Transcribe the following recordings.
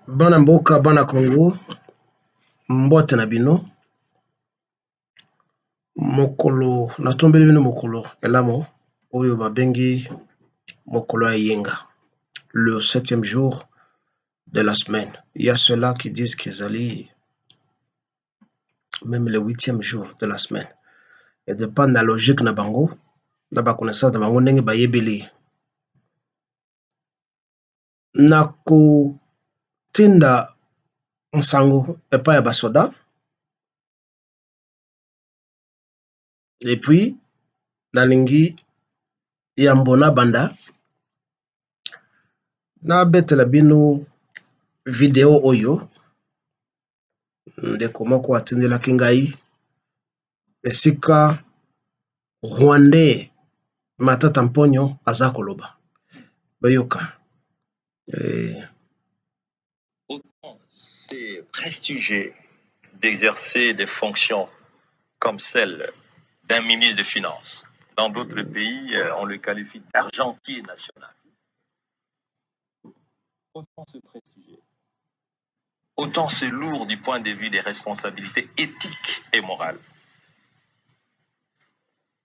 Bana mboka bana Congo mbote na bino mokolo natombeli bino mokolo elamo oyo babengi mokolo ya yenga, le 7e jour de la semaine. Il y a ceux-là qui disent qu'ils allaient même le 8e jour de la semaine. Et dépend de la logique na bango, na ba connaissance na bango ndenge bayebeli. Na kotinda nsango epai ya basoda, et puis nalingi yambo na banda na betela bino video oyo ndeko moko atindelaki ngai esika Rwandais Matata Mponyo aza koloba bayoka. Autant c'est prestigieux d'exercer des fonctions comme celle d'un ministre des Finances. Dans d'autres pays, on le qualifie d'argentier national. Autant c'est prestigieux. Autant c'est lourd du point de vue des responsabilités éthiques et morales.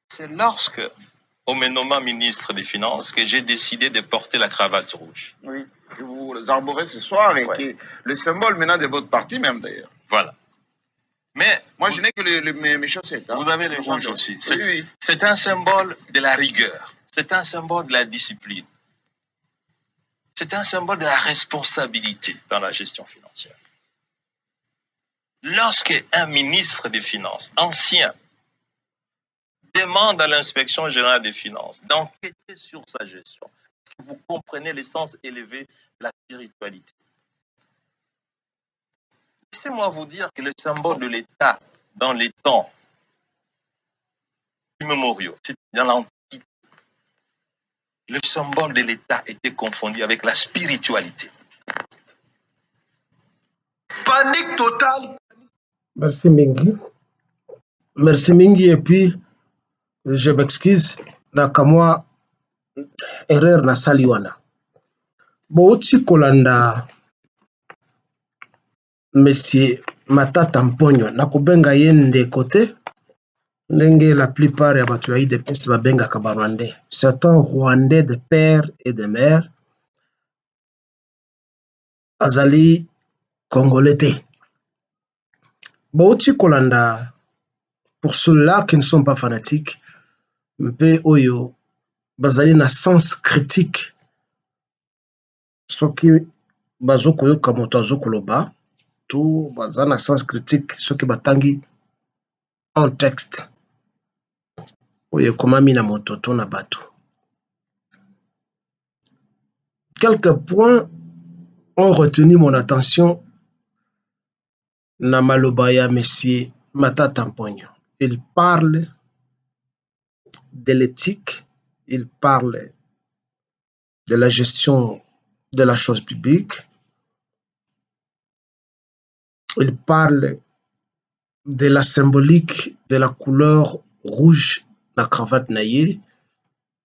C'est lorsque, au me nommant ministre des Finances, que j'ai décidé de porter la cravate rouge. Oui, que vous arborez ce soir et qui est le symbole maintenant de votre parti même d'ailleurs. Voilà. Mais moi, je n'ai que mes chaussettes. Hein. Vous avez les rouges aussi. Oui. C'est un symbole de la rigueur. C'est un symbole de la discipline. C'est un symbole de la responsabilité dans la gestion financière. Lorsque un ministre des Finances, ancien, demande à l'inspection générale des finances d'enquêter sur sa gestion, est-ce que vous comprenez l'essence élevée de la spiritualité? Laissez-moi vous dire que le symbole de l'État dans les temps immémoriaux, c'est dans l'Antiquité, le symbole de l'État était confondu avec la spiritualité. Panique totale. Merci Mingi. Merci Mingi, et puis je m'excuse nakamwa erreur na saliwana. Bouti kolanda Monsieur Matata Mponyo nakubenga yende côté ndenge la plupart ya batu ya IDPS babenga kabarwandais. C'est un Rwandais de père et de mère. Azali Congolais te. Bouti kolanda, pour ceux-là qui ne sont pas fanatiques, mpe oyo bazali na sens critique. Soki bazo koyoka moto azo koloba, tout baza na sens critique soki batangi en texte. Oyo komami na moto to na bato. Quelques points ont retenu mon attention na maloba ya Monsieur Matata Mponyo. Il parle de l'éthique, il parle de la gestion de la chose publique, il parle de la symbolique de la couleur rouge la cravate naïe,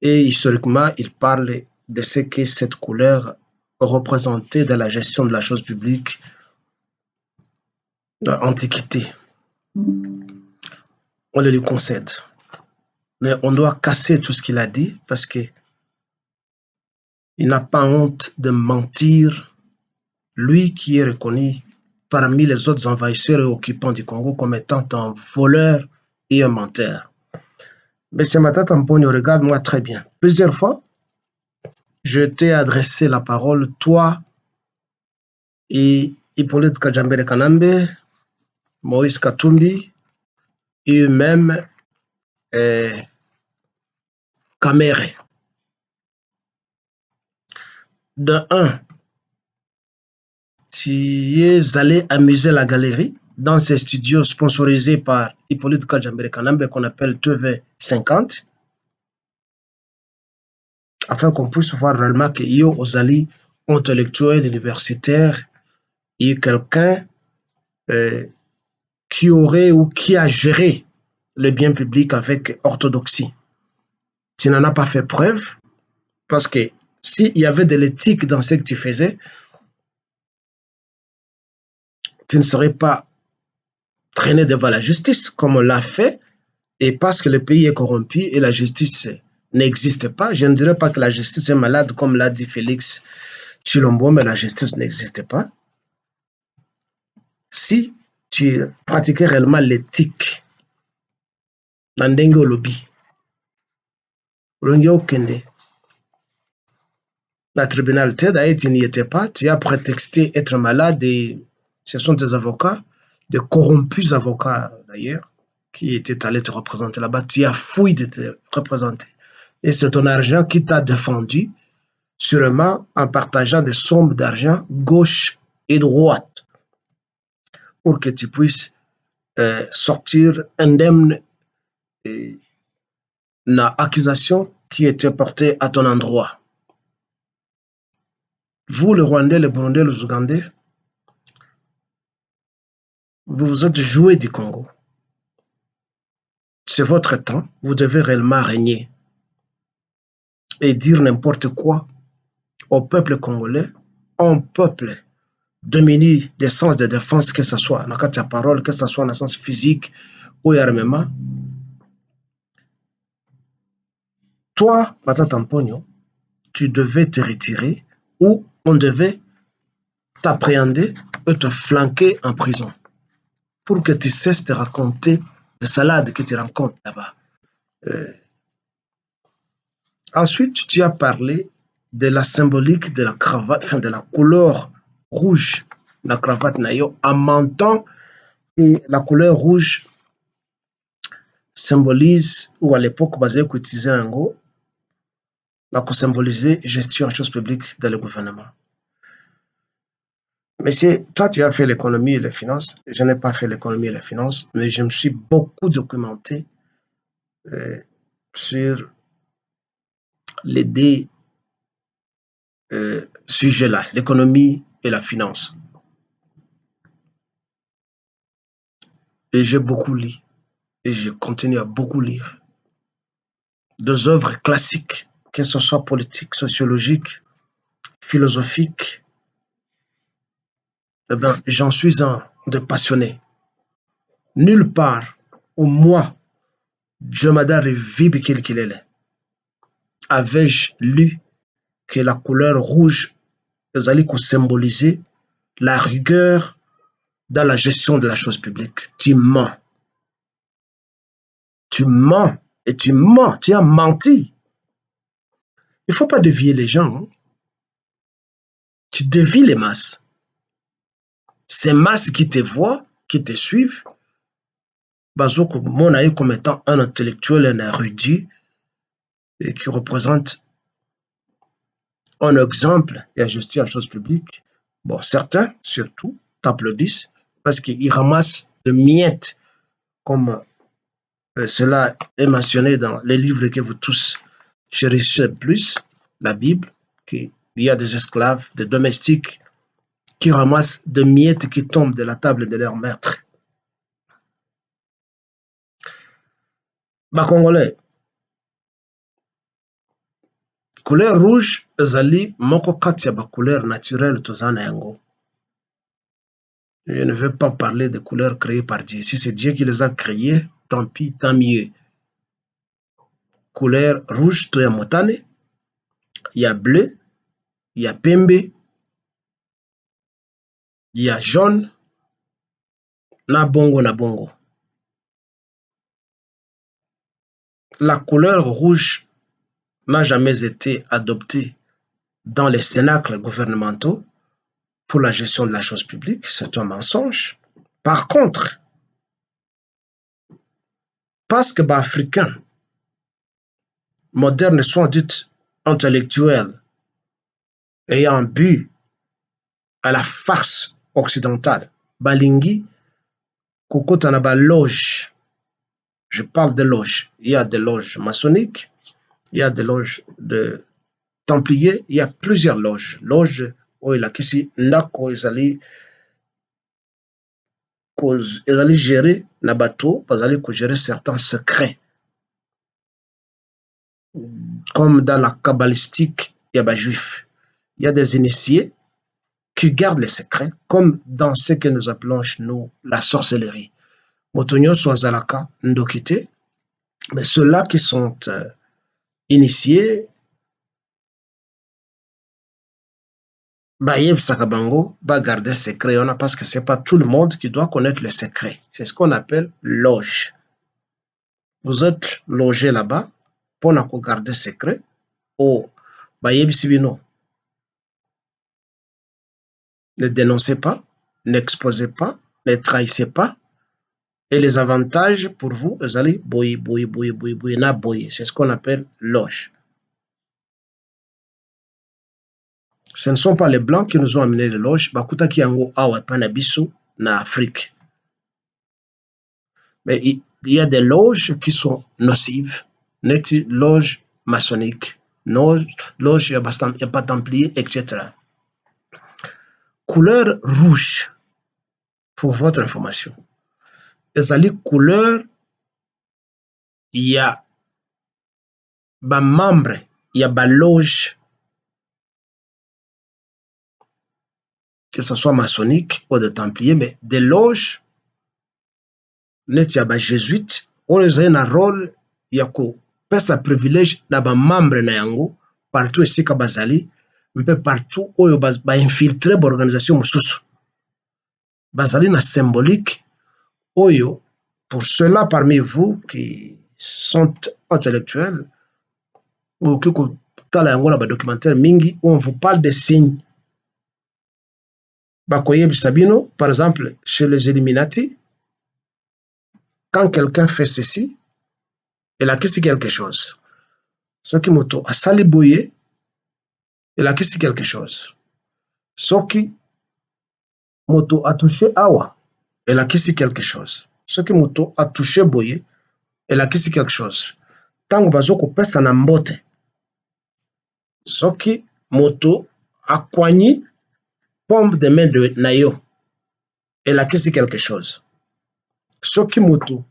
et historiquement il parle de ce que cette couleur représentait dans la gestion de la chose publique dans l'Antiquité. On le lui concède. Mais on doit casser tout ce qu'il a dit parce que il n'a pas honte de mentir, lui qui est reconnu parmi les autres envahisseurs et occupants du Congo comme étant un voleur et un menteur. Mais ce Matata Mponyo, regarde-moi très bien. Plusieurs fois, je t'ai adressé la parole, toi et Hippolyte Kajambere Kanambe, Moïse Katumbi, et eux-mêmes Kamere. De un, tu es allé amuser la galerie dans ces studios sponsorisés par Hippolyte Kajambere Kanambe qu'on appelle TV50, afin qu'on puisse voir réellement que yo ozali intellectuel universitaire et quelqu'un qui aurait ou qui a géré le bien public avec orthodoxie. Tu n'en as pas fait preuve parce que s'il y avait de l'éthique dans ce que tu faisais, tu ne serais pas traîné devant la justice comme on l'a fait, et parce que le pays est corrompu et la justice n'existe pas. Je ne dirais pas que la justice est malade, comme l'a dit Félix Chilombo, mais la justice n'existe pas. Si tu pratiquais réellement l'éthique, dans ndenge olobi, la tribunal t'aide, d'ailleurs tu n'y étais pas, tu as prétexté être malade et ce sont des avocats, des corrompus avocats d'ailleurs, qui étaient allés te représenter là-bas. Tu as fouillé de te représenter. Et c'est ton argent qui t'a défendu, sûrement en partageant des sommes d'argent gauche et droite, pour que tu puisses sortir indemne d'une accusation qui était portée à ton endroit. Vous, les Rwandais, les Burundais, les Ougandais, vous vous êtes joués du Congo. C'est votre temps, vous devez réellement régner et dire n'importe quoi au peuple congolais, un peuple démuni des sens de défense, que ce soit dans la parole, que ce soit dans le sens physique ou armement. Toi, Matata Mpogno, tu devais te retirer ou on devait t'appréhender et te flanquer en prison pour que tu cesses de raconter des salades que tu rencontres là-bas. Ensuite, tu as parlé de la symbolique de la cravate, enfin de la couleur rouge, la cravate nayo, en mentant que la couleur rouge symbolise, ou à l'époque, basé qu'on utilisait un mot, pour symboliser gestion en choses publiques dans le gouvernement. Monsieur, toi, tu as fait l'économie et les finances. Je n'ai pas fait l'économie et les finances, mais je me suis beaucoup documenté sur les deux sujets-là, l'économie et la finance. Et j'ai beaucoup lu, et je continue à beaucoup lire, des œuvres classiques, que ce soit politiques, sociologiques, philosophiques. Eh bien, j'en suis un de passionné. Nulle part où moi, Djomada Revibi Kilkilele, avais-je lu que la couleur rouge allait symboliser la rigueur dans la gestion de la chose publique. Tu mens. Tu mens et tu mens. Tu as menti. Il ne faut pas dévier les gens. Hein. Tu dévies les masses. Ces masses qui te voient, qui te suivent, Bazoko Monaï comme étant un intellectuel, un érudit, et qui représente un exemple et la gestion de la chose publique. Bon, certains, surtout, t'applaudissent parce qu'ils ramassent de miettes, comme cela est mentionné dans les livres que vous tous chérissez plus, la Bible, qu'il y a des esclaves, des domestiques qui ramassent de miettes qui tombent de la table de leur maître. Bah, Congolais, couleur rouge, ezali moko kati ya ba couleur naturelle tozana yango. Je ne veux pas parler de couleurs créées par Dieu. Si c'est Dieu qui les a créées, tant pis, tant mieux. Couleur rouge, toya motane, il y a bleu, il y a pembe, il y a jaune, na bongo na bongo. La couleur rouge n'a jamais été adoptée dans les cénacles gouvernementaux pour la gestion de la chose publique, c'est un mensonge. Par contre, parce que les Africains modernes sont dits intellectuels ayant bu à la farce occidentale, balingi, kokota na ba loge. Je parle de loges. Il y a des loges maçonniques, il y a des loges de templiers, il y a plusieurs loges. Loges où il y a ici, ndako ezali gérer na bateau, bazali gérer certains secrets. Comme dans la kabbalistique, il y a des juifs. Il y a des initiés qui gardent les secrets, comme dans ce que nous appelons chez nous la sorcellerie. Motonyo Swazalaka, Ndokite, mais ceux-là qui sont initiés, Bayev Sakabango va garder secret, parce que ce n'est pas tout le monde qui doit connaître les secrets. C'est ce qu'on appelle loge. Vous êtes logé là-bas pour garder secret. Oh, Bayev Sibino. Ne dénoncez pas, n'exposez pas, ne trahissez pas. Et les avantages pour vous, vous allez boyer. C'est ce qu'on appelle loge. Ce ne sont pas les Blancs qui nous ont amené les loges. Bakuta Kiango Awa Panabiso na Afrique. Mais il y a des loges qui sont nocives. Neti loges maçonniques, loges, il n'y a pas templier, etc. Couleur rouge, pour votre information. Et couleur, il y a des membres, il y a des loges, que ce soit maçonnique ou de templier, mais des loges, net y a des jésuites, ou ils ont un rôle, il y a un privilège dans les membres na yango, partout ici à Bazali, un peu partout où ils ont infiltré l'organisation Moussousou. Bazali na symbolique, Oyo, pour ceux-là parmi vous qui sont intellectuels, ou qui ont un documentaire mingi, où on vous parle des signes. Bakoye Sabino, par exemple, chez les Illuminati, quand quelqu'un fait ceci, il a quitté quelque chose. Ce qui moto a saliboye, il a quitté quelque chose. Ce qui moto a touché awa, il a quitté quelque chose. Ce qui moto a touché boye, il a quitté quelque chose. Tango bazoko pesa na mbote. Ce qui moto a koigné pomme de main de nayo, il a quitté quelque chose. Ce qui moto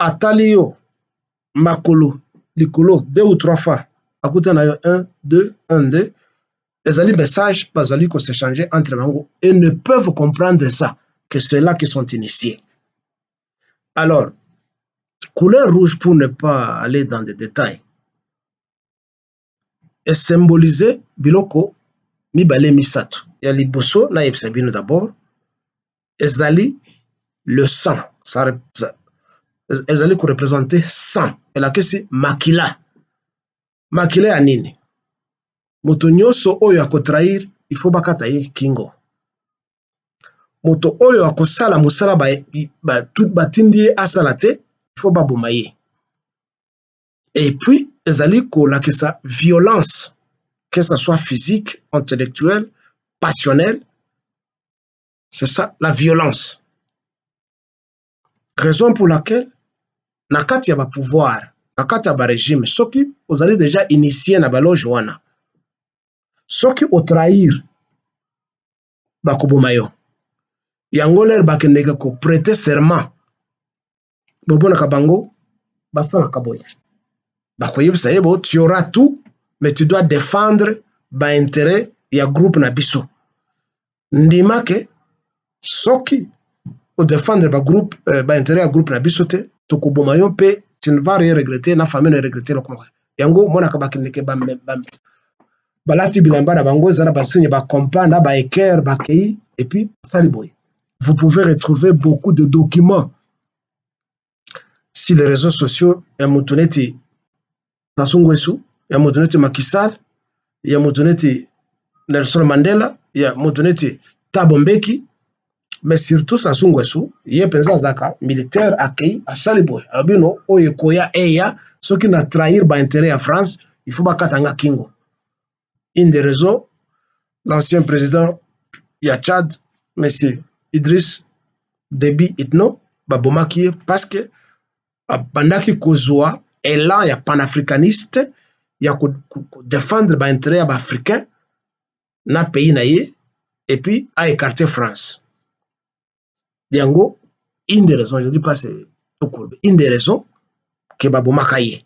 Atalio, Makolo, Likolo, 2 ou 3 fois. Akuta na yo 1, 2, 1, 2. Les alliés messages, les alliés qui s'échangent entre eux et ne peuvent comprendre ça, que ceux-là qui sont initiés. Alors, couleur rouge, pour ne pas aller dans des détails, est symbolisé biloko mibale misato. Il y a liboso, na yebsabino d'abord. Ezali, le sang. Ezali qui représente sang. Et là, que c'est makila. Makila ya nini? Moto nyonso oyo akotrahir, il faut bakata ye kingo. Moto oyo akosala musala batindi ye asala te, il faut baboma ye. Et puis, ezali kolakisa violence, que ce soit physique, intellectuelle, passionnelle, c'est ça, la violence. Raison pour laquelle, nakati ya ba pouvoir, nakati ya ba régime, soki ozali déjà initié na baloge wana, soki otrahir, bakoboma yo. Yango ler bakendeka ko prêter serment. Bobonaka bango, basalaka boye. Bakoyebisa yebo, tu auras tout, mais tu dois défendre intérêt ya groupe na biso. Ndima ke soki o défendre groupe intérêt ya groupe na biso te, tokoboma yo pe tu ne vas rien regretter, na famille ne regretter le comment. Yango monaka bakendeke balati bilamba na bango ezana basigne ba compas na ba équerre ba kei et puis sali boye. Vous pouvez retrouver beaucoup de documents sur les réseaux sociaux. Il y a Motoneti Sassou Nguesso, il y a Motoneti Macky Sall, il y a Motoneti Nelson Mandela, il y a Motoneti Thabo Mbeki, mais surtout Sassou Nguesso, il y a pensa zaka militaire accueilli à Saliboy. Abino oye koya eya, ceux qui n'a trahir ba intérêt à France, il faut bakatanga kingo. Une des raisons, l'ancien président ya Tchad, monsieur Idriss Déby Itno, babomaki parce que bandaki kozwa élan ya panafricaniste ya défendre ba intérêt ya africain na pays na ye et puis a écarté France. Yango, une des raisons, je ne dis pas c'est une des raisons que babomaka ye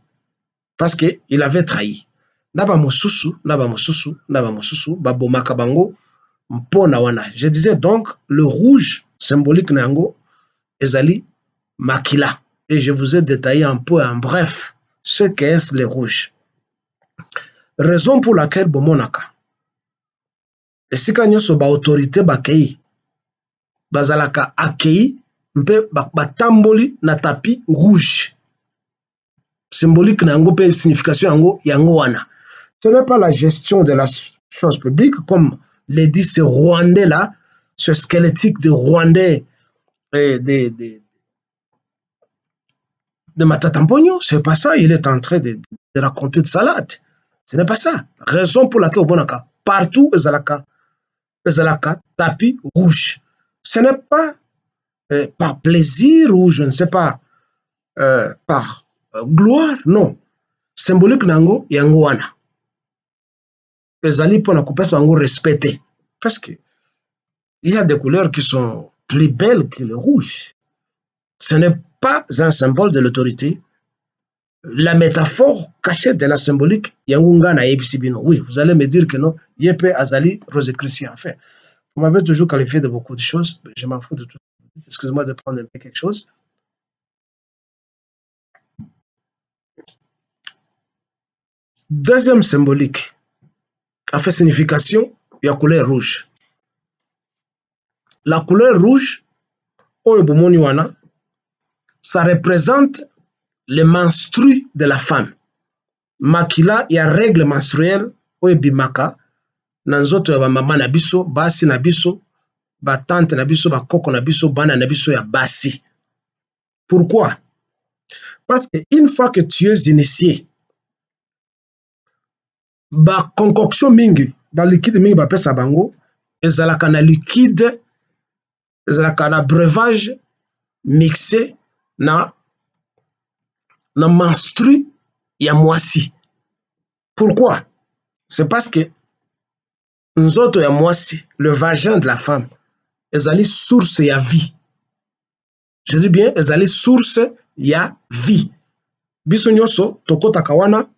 parce que il avait trahi. Naba mosusu, babomaka bango mpona wana. Je disais donc, le rouge symbolique nango ezali makila. Et je vous ai détaillé un peu en bref ce qu'est le rouge. Raison pour laquelle bomonaka. Esika nyoso ba autorité bakei bazalaka akei mpe batamboli na tapis rouge. Symbolique nango pe signification yango wana. Ce n'est pas la gestion de la chose publique comme le dit ce Rwandais là, ce squelettique de Rwandais de Matata Mponyo, c'est pas ça, il est en train de raconter de salade. Ce n'est pas ça. Raison pour laquelle bonaka partout ezalaka tapis rouge. Ce n'est pas par plaisir ou je ne sais pas par gloire, non. Symbolique nango yango wana. Ezali pona kopesa bango respecter parce que il y a des couleurs qui sont plus belles que le rouge. Ce n'est pas un symbole de l'autorité. La métaphore cachée de la symbolique, yangunga na ebisibino. Oui, vous allez me dire que non, yepe azali rosicrucien. Enfin, vous m'avez toujours qualifié de beaucoup de choses. Je m'en fous de tout. Excusez-moi de prendre un peu quelque chose. Deuxième symbolique, a fait signification, il y a couleur rouge. La couleur rouge, ça représente le menstru de la femme. Makila, il y a règle menstruelle, bimaka, nanzoto ya mama na biso, basi na biso, ba tante na biso, ba koko na biso, bana na biso ya basi. Pourquoi? Parce qu'une fois que tu es initié, ba concoction mingi, ba liquide mingi ba pesa bango, ezalaka na liquide, ezalaka na breuvage mixé na menstru ya mwasi. Pourquoi? C'est parce que nzoto ya mwasi, le vagin de la femme, ezali source ya vie. Je dis bien, ezali source ya vie. Biso nyoso tokotaka wana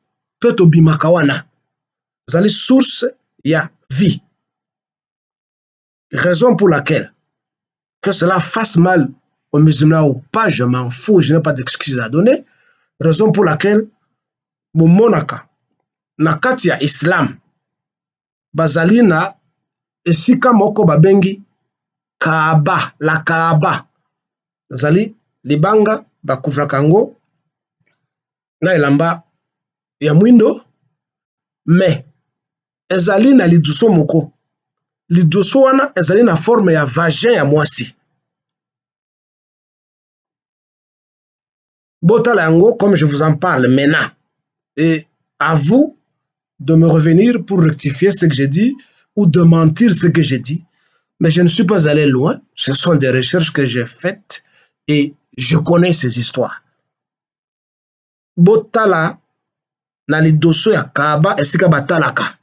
pe tobimaka wana. Ezali source ya vie. Raison pour laquelle que cela fasse mal aux musulmans ou pas, je m'en fous, je n'ai pas d'excuses à donner. Raison pour laquelle momonaka na kati ya islam bazali na esika moko babengi Kaaba, la Kaaba. Zali libanga bakuvra kango na elamba ya mwindo, mais ezali na liduso moko. Liduso wana ezali na forme ya vagin ya mwasi. Botala yango comme je vous en parle maintenant. Et à vous de me revenir pour rectifier ce que j'ai dit ou de mentir ce que j'ai dit. Mais je ne suis pas allé loin. Ce sont des recherches que j'ai faites et je connais ces histoires. Botala na lidoso ya Kaaba esika batalaka.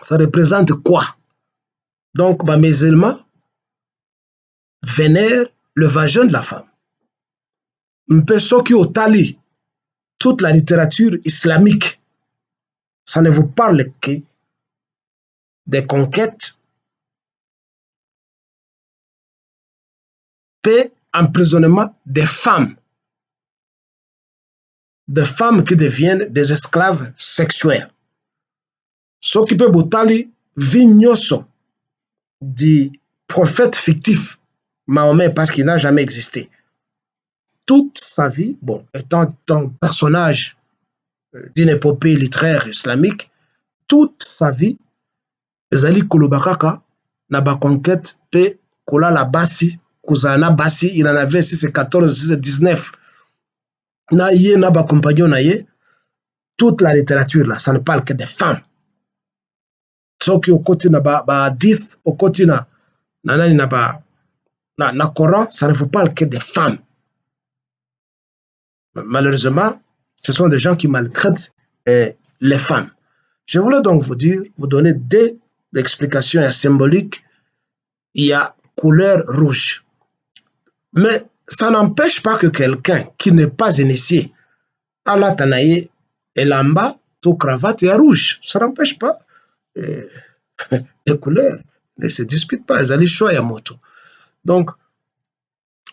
Ça représente quoi? Donc, les musulmans vénèrent le vagin de la femme. Mpe soki otali toute la littérature islamique, ça ne vous parle que des conquêtes, paix, emprisonnement des femmes qui deviennent des esclaves sexuels. Ce qui peut botali vignoso du prophète fictif Mahomet parce qu'il n'a jamais existé. Toute sa vie, bon, étant un personnage d'une épopée littéraire islamique, toute sa vie, ezali kolobakaka na ba conquête pe kola la basi, kozana basi, il en avait 6 14, 6 19. Na ye na ba compagnon na ye, toute la littérature là, ça ne parle que des femmes. Soki okoti na ba hadith, okoti na nani na ba na Coran, ça ne vous parle que des femmes. Malheureusement, ce sont des gens qui maltraitent les femmes. Je voulais donc vous donner deux explications symboliques. Il y a couleur rouge. Mais ça n'empêche pas que quelqu'un qui n'est pas initié à la Tanaïe elamba tout cravate et à rouge. Ça n'empêche pas les couleurs ne se disputent pas. Ils allaient choix à moto. Donc,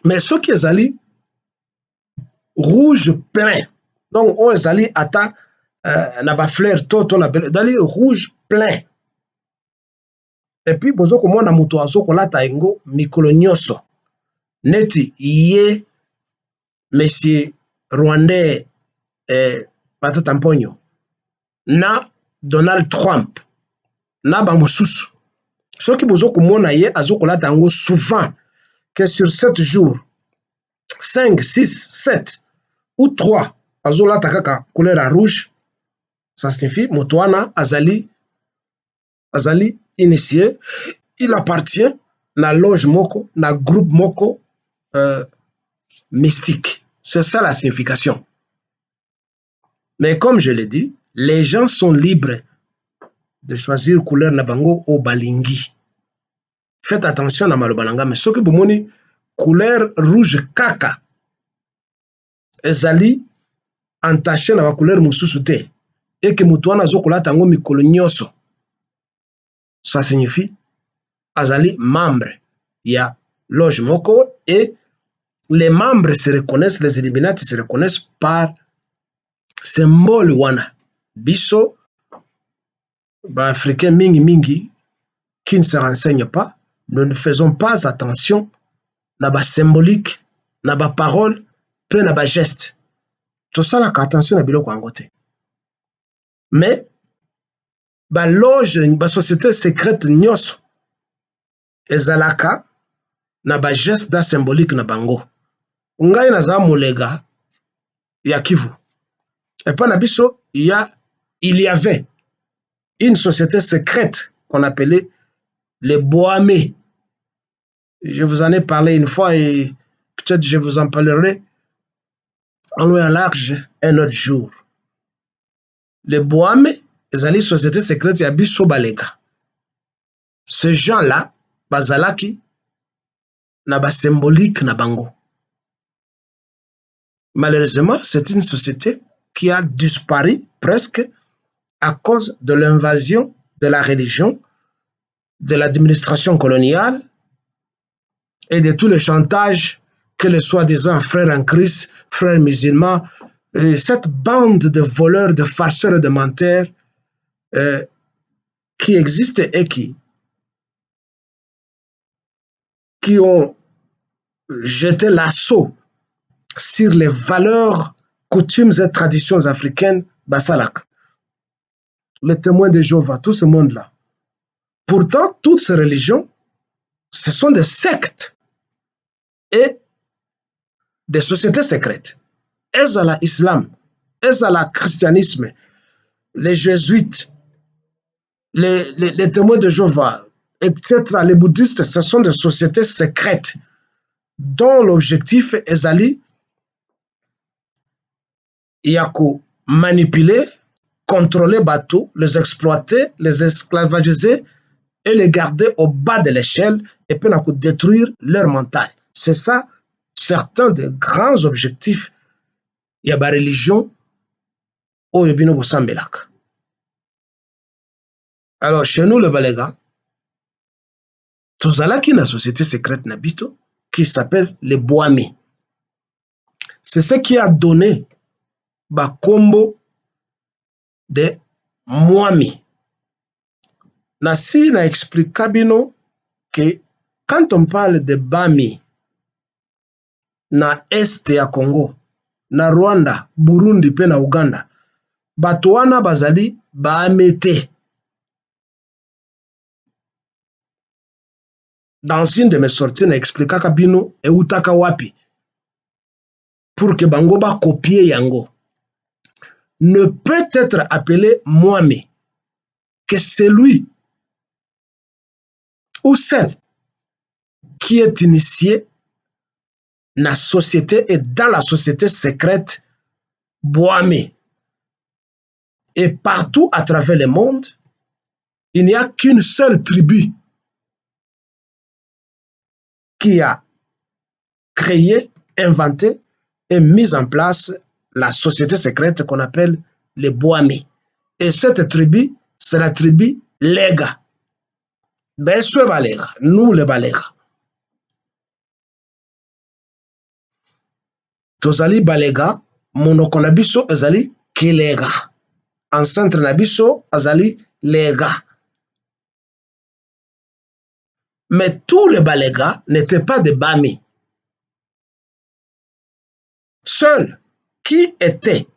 mais ce qui est allé rouge plein. Donc, on est allé à ta na fleur toto na d'aller rouge plein. Et puis, bozo ko mona moto azo ko lata ngo mikolo nyonso. Neti ye monsieur rwandais Matata Mponyo na Donald Trump na ba mosusu. Ce qui bozo ko mona ye azo ko lata ngo souvent que sur 7 jours 5, 6, 7 ou 3 azo lata kaka couleur à rouge. Ça signifie motoana azali initié, il appartient na loge moko, na groupe moko mystique. C'est ça la signification. Mais comme je l'ai dit, les gens sont libres de choisir couleur na bango au balingi. Faites attention à malobalanga, mais ce que vous moni couleur rouge kaka ezali entaché na ba couleur mususu te et que mutuana zokolata ngo mikolo nyonso. Ça signifie azali membre ya loge moko et les membres se reconnaissent, les Illuminati se reconnaissent par symbole wana. Biso ba africain mingi qui ne se renseignent pas, nous ne faisons pas attention na ba symbolique, na ba parole, peu na ba geste. Tout ça la attention na biloko angote. Mais ba loge, ba société secrète nyos ezalaka na ba geste da symbolique na bango. Ngai naza molega ya Kivu. Et pas na biso, il y avait une société secrète qu'on appelait les Boamé. Je vous en ai parlé une fois et peut-être je vous en parlerai en loin en large un autre jour. Les Boamé, les sociétés secrètes ya biso balega. Ces gens-là, bazalaki na ba symbolique na bango. Malheureusement, c'est une société qui a disparu presque à cause de l'invasion de la religion, de l'administration coloniale et de tous les chantages que les soi-disant frères en Christ, frères musulmans, cette bande de voleurs, de farceurs et de menteurs qui existe et qui ont jeté l'assaut sur les valeurs, coutumes et traditions africaines, Basalak, les témoins de Jéhovah, tout ce monde-là. Pourtant, toutes ces religions, ce sont des sectes et des sociétés secrètes. Elles ont l'islam, elles ont le christianisme, les jésuites, les témoins de Jéhovah, etc., les bouddhistes, ce sont des sociétés secrètes dont l'objectif est d'aller manipuler, contrôler bateaux, les exploiter, les esclavagiser et les garder au bas de l'échelle et puis détruire leur mental. C'est ça, certains des grands objectifs de la religion au Yobino Bosambelak. Alors, chez nous, le Balega, tout ça là qui est une société secrète Nabito qui s'appelle les Boami. C'est ce qui a donné Bakombo de Mwami. Nasi na explique Kabino que quand on parle de Bami na Est ya Congo, na Rwanda, Burundi pe na Uganda, Batuana bazali Baamete. Dans une de mes sorties, na explique Kabino e utaka wapi pour que bango ba copier yango. Ne peut être appelé Mwami que celui ou celle qui est initié dans la société et dans la société secrète Boami. Et partout à travers le monde, il n'y a qu'une seule tribu qui a créé, inventé et mis en place la société secrète qu'on appelle les Boami. Et cette tribu, c'est la tribu Lega. Beso Balega, nous les Balega. Tozali Balega, monoko na biso ezali Kilega. Ancêtre na biso azali Lega. Mais tous les Balega n'étaient pas des Bami. Seuls qui étaient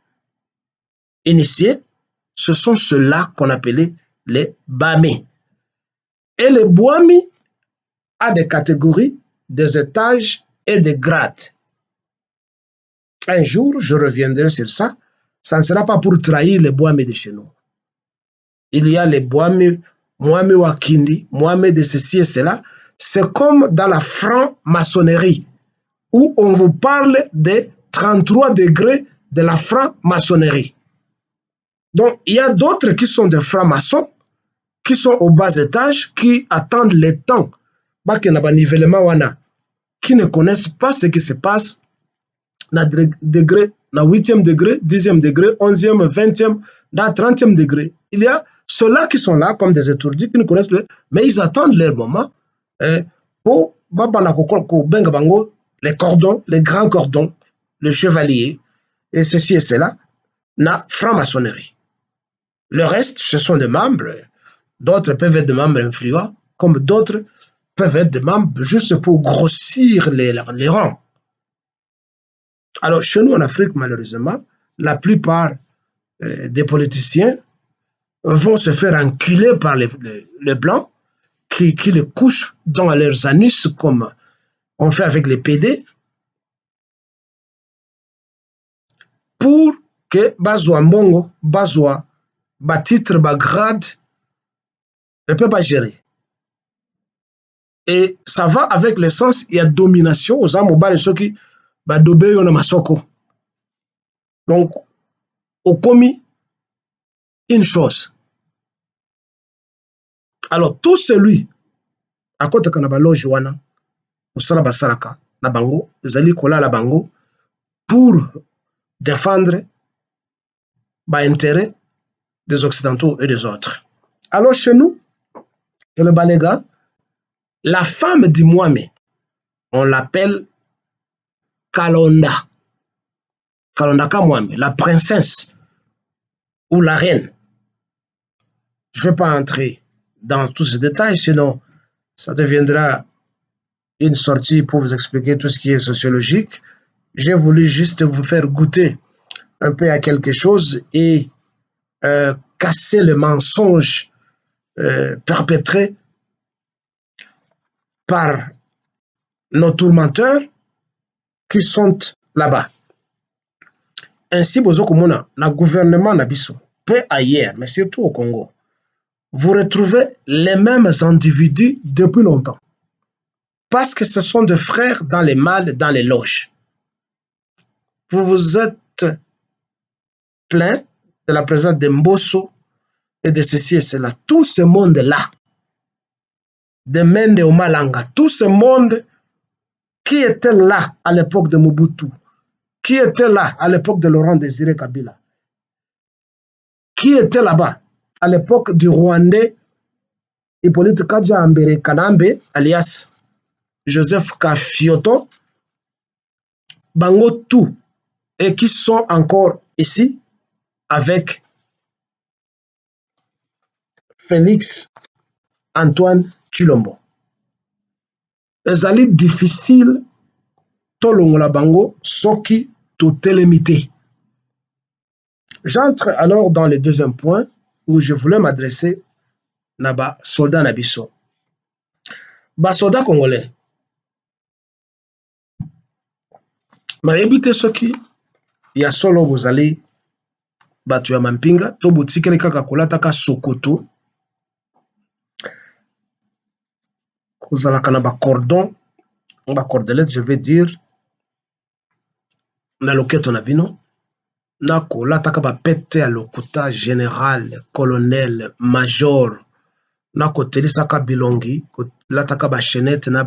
initiés, ce sont ceux-là qu'on appelait les Bami. Et le Bwami a des catégories, des étages et des grades. Un jour, je reviendrai sur ça. Ça ne sera pas pour trahir les Bwami de chez nous. Il y a les Bwami, Mwami Wakindi, Mwami de ceci et cela. C'est comme dans la franc-maçonnerie, où on vous parle des 33 degrés de la franc-maçonnerie. Donc, il y a d'autres qui sont des francs-maçons, qui sont au bas étage, qui attendent le temps, qui ne connaissent pas ce qui se passe dans degré, dans 8e degré, 10e degré, 11e, 20e, dans 30e degré. Il y a ceux-là qui sont là comme des étourdis, qui ne connaissent pas, mais ils attendent leur moment pour les cordons, les grands cordons, le chevalier, et ceci et cela, la franc-maçonnerie. Le reste, ce sont des membres. D'autres peuvent être des membres influents, comme d'autres peuvent être des membres juste pour grossir les rangs. Alors, chez nous en Afrique, malheureusement, la plupart des politiciens vont se faire enculer par les Blancs qui les couchent dans leurs anus comme on fait avec les PD pour que Bazwa Mbongo, Bazwa, titre, grade, ne peut pas gérer. Et ça va avec le sens, il y a domination aux âmes, aux ceux qui dobe yon masoko. Donc, au commis une chose. Alors, tout celui, à côté de la loge wana, musala basaraka, na bango, zali kola la bango, pour défendre l'intérêt des Occidentaux et des autres. Alors, chez nous, dans le Balega, la femme du Mwami, on l'appelle Kalonda. Kalonda Kamwami, la princesse ou la reine. Je ne vais pas entrer dans tous ces détails, sinon ça deviendra une sortie pour vous expliquer tout ce qui est sociologique. J'ai voulu juste vous faire goûter un peu à quelque chose et casser le mensonge perpétré par nos tourmenteurs qui sont là-bas. Ainsi, le gouvernement Nabiso, peu ailleurs, mais surtout au Congo, vous retrouvez les mêmes individus depuis longtemps. Parce que ce sont des frères dans les mâles, dans les loges. Vous vous êtes plaint de la présence de Mbosso et de ceci et cela. Tout ce monde-là, de Mende au Malanga, tout ce monde qui était là à l'époque de Mobutu, qui était là à l'époque de Laurent Désiré Kabila, qui était là-bas à l'époque du Rwandais Hippolyte Kadja Ambere Kanambe, alias Joseph Kafioto, Bango tout, et qui sont encore ici avec Félix Antoine Tshilombo. Ezali difficile tolongola bango soki totelemite. J'entre alors dans le deuxième point où je voulais m'adresser à soldat Nabiso. Soldat congolais. Maébite soki ya solo bozali batu ya mampinga to botikeli kaka kolataka sokoto kozalaka na cordon, cordelette, je vais dire, na loketo na bino na kolataka pete ya lokuta général, colonel, major, na kotelisaka bilongi, kolataka chaînette na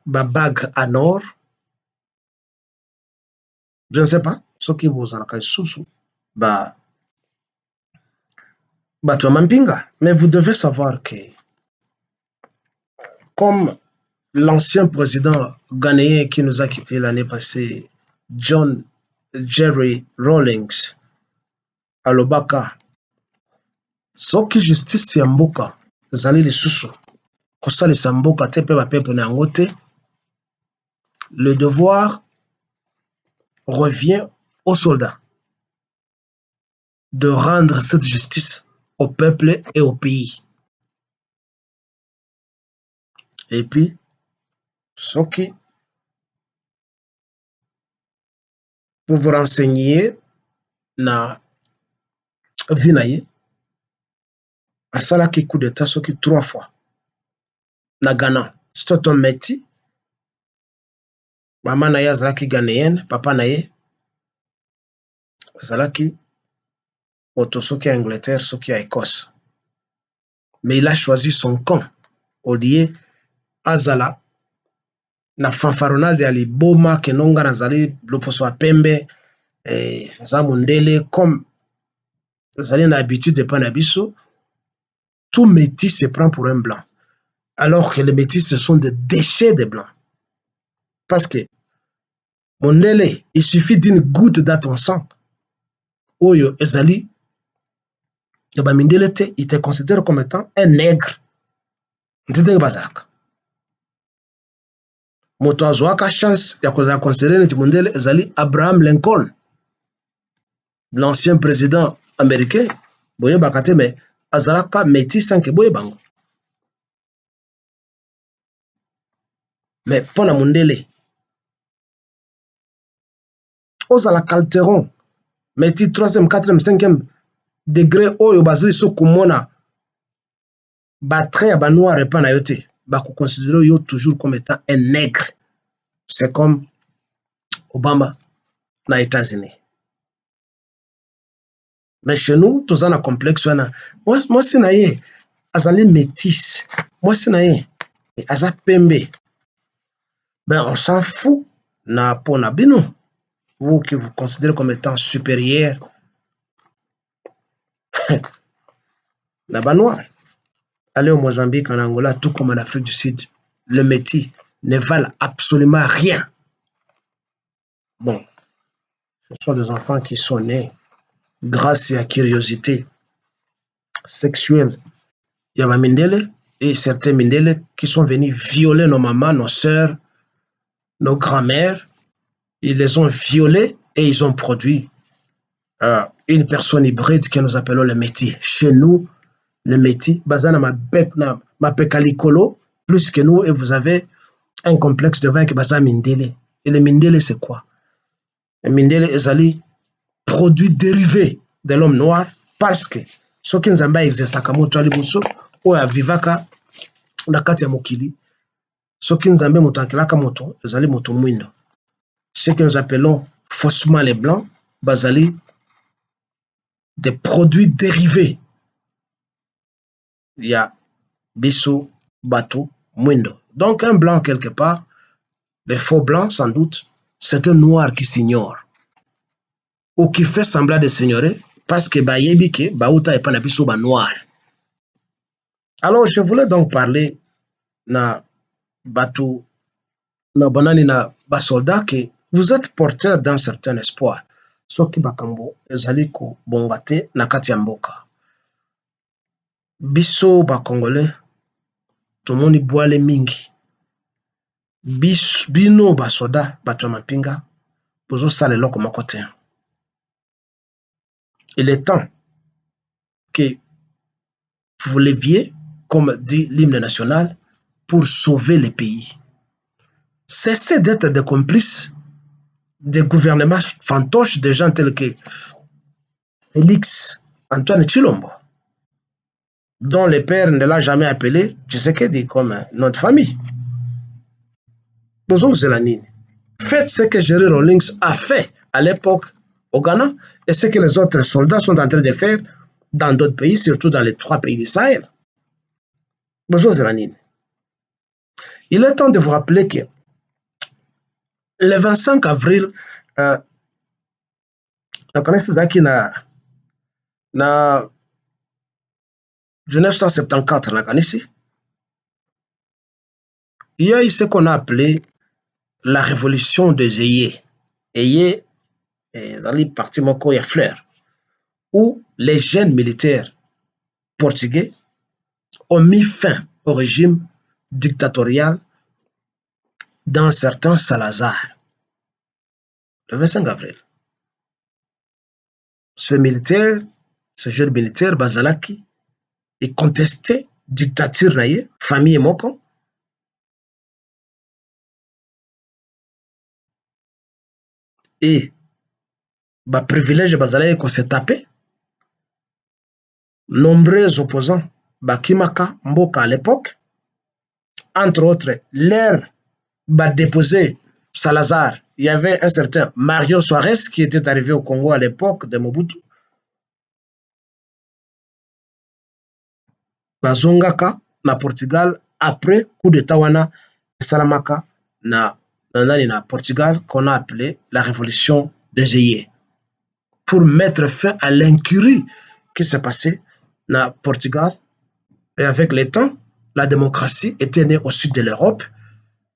bague en or. Je ne sais pas, ce qui vous en a sousou. bah, bato ya mampinga. Mais vous devez savoir que, comme l'ancien président ghanéen qui nous a quittés l'année passée, John Jerry Rawlings, alobaka, soki justice ya mboka ezali lisusu kosalisa mboka te mpe bapeple na yango te, le devoir revient aux soldats de rendre cette justice au peuple et au pays. Et puis, soki pour vous renseigner na vie na ye, asalaki coup d'état soki 3 fois na Ghana. C'est un Meti, mama na ye azalaki ghanéenne, papa na ye azalaki moto soki ya Angleterre, soki ya Écosse. Mais il a choisi son camp au lieu azala na fanfaronnade ya liboma ke nonga nazali loposo ya pembe aza mondele, comme azali na habitude epa na biso. Tout métis se prend pour un blanc, alors que les métis ce sont des déchets de blancs. Parce que mondele, il suffit d'une goutte dans ton sang, oyo ezali ya bamindele te, il te considère comme étant un nègre. Ntindenge bazalaka moto azwaka chance ya kozala considéré neti mondele ezali Abraham Lincoln, l'ancien président américain. Boyebaka te, mais azalaka métis sans que boyebango. Mais mpona mondele ozala calteron métis 3e 4e 5e degré oyo bazali so komona batrait ya banoir epa na yo te, bakoconsidérer yo toujours comme étant un nègre. C'est comme Obama na États-Unis. Mais chez nous, tous en a complexe. Moi, c'est naïe. Azali métis. Moi, c'est naïe. Azali pembe. Ben, on s'en fout. Na pona bino. Vous qui vous considérez comme étant supérieur. La banois. Allez au Mozambique, en Angola, tout comme en Afrique du Sud, le métis ne valent absolument rien. Bon, ce sont des enfants qui sont nés grâce à la curiosité sexuelle. Il y a Mindele et certains Mindele qui sont venus violer nos mamans, nos sœurs, nos grands-mères. Ils les ont violés et ils ont produit une personne hybride que nous appelons le métis. Chez nous, le métis, bazana ma pekalikolo, plus que nous, et vous avez un complexe de vin qui basa Mindele. Et le Mindele, c'est quoi? Le Mindele ezali produit dérivé de l'homme noir, parce que ce qui nous a existaka moto alibuso oyo avivaka na kati ya mokili, soki nzambe moto akelaka moto ezali moto mwindo. Ce que nous appelons faussement les blancs, bazali des produits dérivés. Il y a biso bato mwindo. Donc un blanc quelque part, les faux blancs sans doute, c'est un noir qui s'ignore ou qui fait semblant de s'ignorer parce que bayebi ke bauta epa na biso ba noir. Alors je voulais donc parler na bato na banani na basoldat que vous êtes porteur d'un certain espoir. Soki bakambo ezali ko bongate na kati ya mboka. Biso ba Congolais tomoni bwale mingi. Bino basoda bato mapinga bozo sala eloko moko te. Il est temps que vous leviez, comme dit l'hymne national, pour sauver le pays. Cessez d'être des complices des gouvernements fantoches, des gens tels que Félix Antoine Tshilombo, dont le père ne l'a jamais appelé Tshisekedi comme notre famille. Faites ce que Jerry Rawlings a fait à l'époque au Ghana et ce que les autres soldats sont en train de faire dans d'autres pays, surtout dans les 3 pays du Sahel. Il est temps de vous rappeler que le 25 avril, la connaissance na na 1974 na kanisi, il y a eu ce qu'on a appelé la révolution des œillets. Œillets, dans les partis moko ya fleur, où les jeunes militaires portugais ont mis fin au régime dictatorial d'un certain Salazar, le 25 avril. Ce militaire, ce jeune militaire, Bazalaki, il contestait dictature naïe, famille moko, et privilège Bazalaki qu'on s'est tapé. Nombreux opposants, Bakimaka, Mboka à l'époque, entre autres, l'air déposé Salazar. Il y avait un certain Mario Soares qui était arrivé au Congo à l'époque de Mobutu. Bazongaka na Portugal après coup d'État wana Salamaka na Portugal qu'on a appelé la révolution des œillets pour mettre fin à l'incurie qui s'est passée na Portugal. Et avec le temps, la démocratie était née au sud de l'Europe.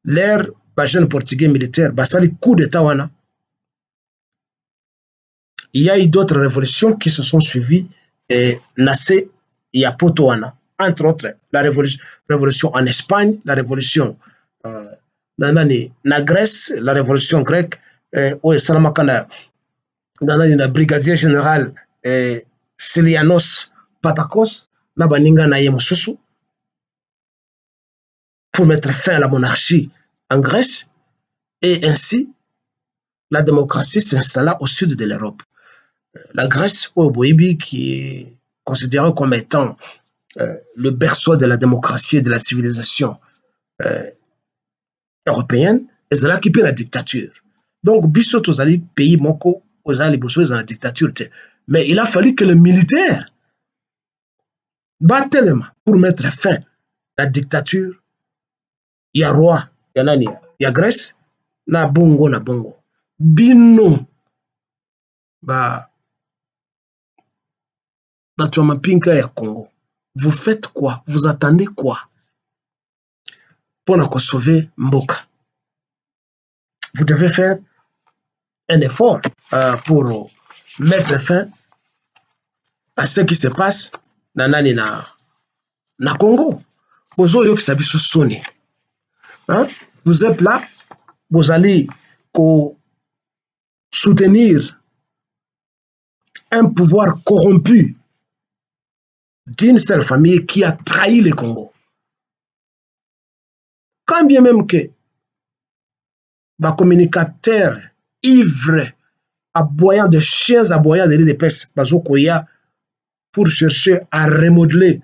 L'ère jeune portugais militaire, basali coup d'État wana. Il y a eu d'autres révolutions qui se sont suivies et Nassé Yapoto wana. Entre autres, la révolution en Espagne, la révolution na Grèce, la révolution grecque, où Salamakana, na brigadier général Silianos Patakos, na baninga na Yemosusu, pour mettre fin à la monarchie en Grèce, et ainsi, la démocratie s'installa au sud de l'Europe. La Grèce, au Boïbi, qui est considérée comme étant le berceau de la démocratie et de la civilisation européenne, et c'est là qui paie la dictature. Donc, biso tozali pays moko, ozali bosso dans la dictature. Mais il a fallu que les militaires battent tellement pour mettre fin à la dictature. Il y a roi, il y a nani, il y a Grèce, na bongo. Bino, Pinka ya Congo. Vous faites quoi? Vous attendez quoi? Pour sauver Mboka. Vous devez faire un effort pour mettre fin à ce qui se passe na Congo. Hein? Vous êtes là, vous allez soutenir un pouvoir corrompu d'une seule famille qui a trahi le Congo. Quand bien même que communicateur ivre, aboyant de chiens aboyants de l'île de peste, pour chercher à remodeler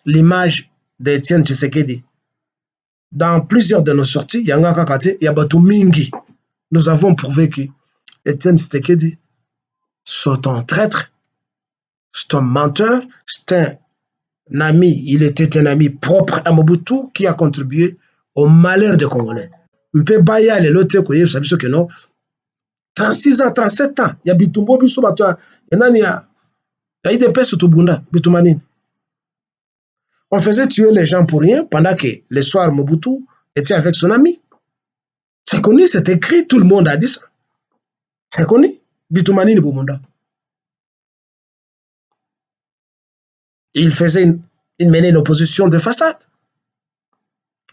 l'image d'Étienne Tshisekedi. Dans plusieurs de nos sorties, il y a Batou Mingi. Nous avons prouvé que Étienne Tshisekedi, c'est un traître, c'est un menteur, c'est un ami, il était un ami propre à Mobutu qui a contribué au malheur des Congolais. Mpe baya le lote koye sabiso que non 36 ans 37 ans ya bitumbo biso bato ya nani ya IDPS Tubunda bitumanini. On faisait tuer les gens pour rien pendant que le soir Mobutu était avec son ami. C'est connu, c'est écrit, tout le monde a dit ça. C'est connu. Bitumanini Bumunda. Il menait une opposition de façade.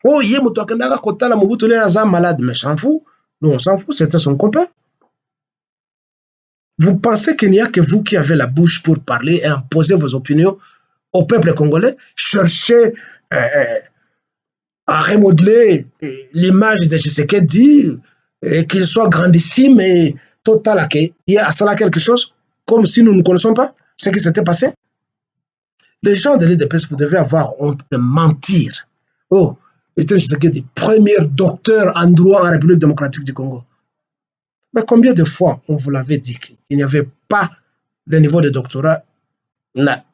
Oh, il y a Mobutu le malade, mais s'en fout. Nous, on s'en fout, c'était son copain. Vous pensez qu'il n'y a que vous qui avez la bouche pour parler et imposer vos opinions au peuple congolais, chercher à remodeler l'image de Tshisekedi, qu'il soit grandissime et total, il y a à cela quelque chose, comme si nous ne connaissons pas ce qui s'était passé. Les gens de l'IDPS, vous devez avoir honte de mentir. Oh, Étienne Tshisekedi, premier docteur en droit en République démocratique du Congo. Mais combien de fois on vous l'avait dit qu'il n'y avait pas le niveau de doctorat na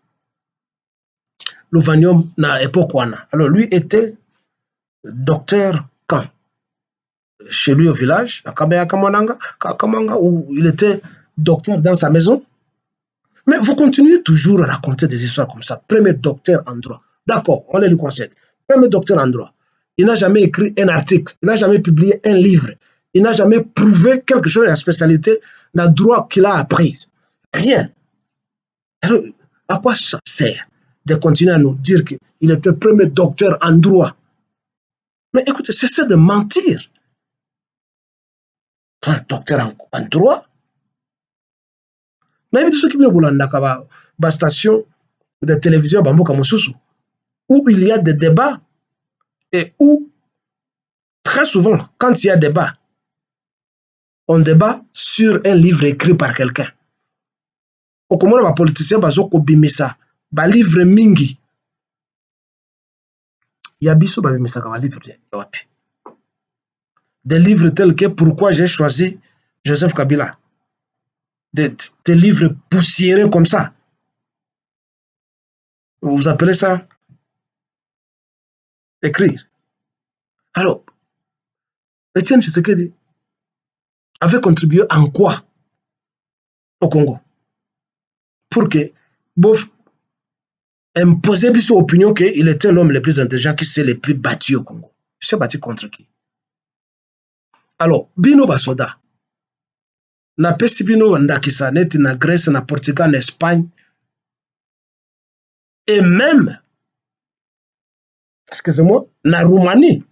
l'Ovanium na époque wana. Alors lui était docteur quand? Chez lui au village, à Kamanga, où il était docteur dans sa maison. Mais vous continuez toujours à raconter des histoires comme ça. Premier docteur en droit. D'accord, on les lui concède. Premier docteur en droit. Il n'a jamais écrit un article. Il n'a jamais publié un livre. Il n'a jamais prouvé quelque chose de la spécialité d'un droit qu'il a appris. Rien. Alors, à quoi ça sert de continuer à nous dire qu'il était premier docteur en droit? Mais écoutez, cessez de mentir. Un docteur en droit? Mais ceux qui viennent la station de télévision où il y a des débats et où, très souvent, quand il y a débat, on débat sur un livre écrit par quelqu'un. Au comment les politiciens bazoko bimisa, ba livre mingi. Il y a biso ba bimisa ka livre wapi. Des livres tels que Pourquoi j'ai choisi Joseph Kabila. Des livres poussiéreux comme ça. Vous appelez ça écrire. Alors, Etienne Tshisekedi avait contribué en quoi au Congo? Pour que Bof imposer son opinion qu'il était l'homme le plus intelligent qui s'est le plus battu au Congo. Il s'est battu contre qui? Alors, Bino Basoda, na pesi bino ndakisa neti na Grèce, na Portugal, na Espagne, et même, excusez-moi, na Roumanie,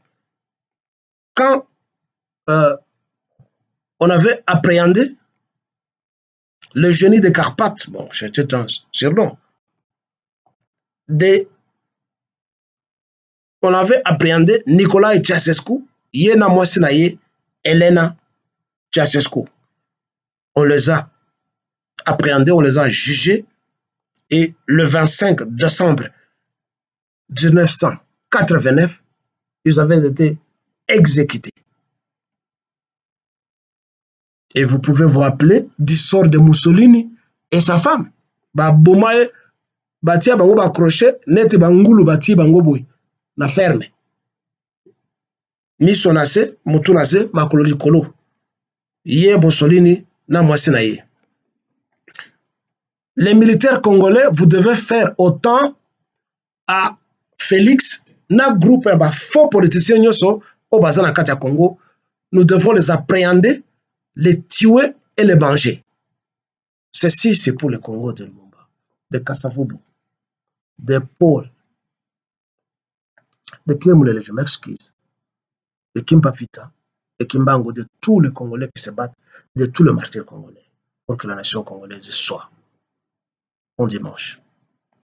quand on avait appréhendé le génie des Carpates, bon, c'était un surnom, on avait appréhendé Nicolas Ceausescu, Yena Mwasinaye, Elena Ceausescu. On les a appréhendés, on les a jugés, et le 25 décembre 1989, ils avaient été exécutés. Et vous pouvez vous rappeler du sort de Mussolini et sa femme. Ba bomaye, batia bango ba crochet, neti bangulu bati bango boy, na ferme. Miso nase, mutu nase, makolo likolo. Ye Mussolini, na mwasi na ye. Les militaires congolais, vous devez faire autant à Félix, na groupe ba faux politiciens nyoso au bazana kata Congo. Nous devons les appréhender, les tuer et les manger. Ceci, c'est pour le Congo de Lumumba, de Kassavubu, de Paul, de Pierre Moulele, je m'excuse, de Kimpafita, de Kimbango, de tous les Congolais qui se battent, de tous les martyrs congolais, pour que la nation congolaise soit un dimanche.